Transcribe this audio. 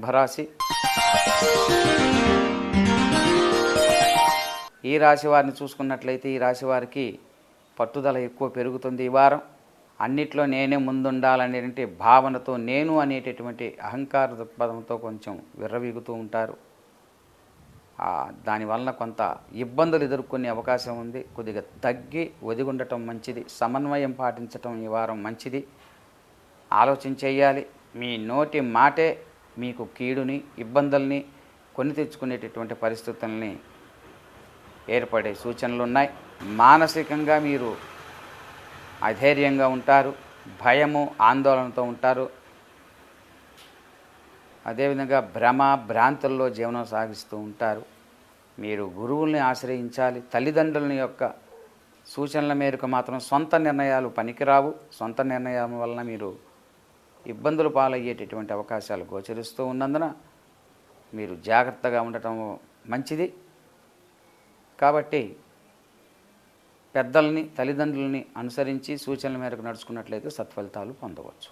కుంభరాశి. ఈ రాశి వారిని చూసుకున్నట్లయితే ఈ రాశి వారికి పట్టుదల ఎక్కువ పెరుగుతుంది. ఈ వారం అన్నిట్లో నేనే ముందుండాలనేటువంటి భావనతో, నేను అనేటటువంటి అహంకార దృక్పథంతో కొంచెం విర్రవీగుతూ ఉంటారు. దానివలన కొంత ఇబ్బందులు ఎదుర్కొనే అవకాశం ఉంది. కొద్దిగా తగ్గి ఒదిగుండటం మంచిది. సమన్వయం పాటించటం ఈ వారం మంచిది. ఆలోచన చేయాలి. మీ నోటి మాటే మీకు కీడుని, ఇబ్బందుల్ని కొని తెచ్చుకునేటటువంటి పరిస్థితుల్ని ఏర్పడే సూచనలు ఉన్నాయి. మానసికంగా మీరు అధైర్యంగా ఉంటారు. భయము, ఆందోళనతో ఉంటారు. అదేవిధంగా భ్రాంతుల్లో జీవనం సాగిస్తూ ఉంటారు. మీరు గురువుల్ని ఆశ్రయించాలి. తల్లిదండ్రుల యొక్క సూచనల మేరకు మాత్రం సొంత నిర్ణయాలు పనికిరావు. సొంత నిర్ణయాల వలన మీరు ఇబ్బందులు పాలయ్యేటటువంటి అవకాశాలు గోచరిస్తూ ఉన్నందున మీరు జాగ్రత్తగా ఉండటం మంచిది. కాబట్టి పెద్దల్ని, తల్లిదండ్రులని అనుసరించి సూచనల మేరకు నడుచుకున్నట్లయితే సత్ఫలితాలు పొందవచ్చు.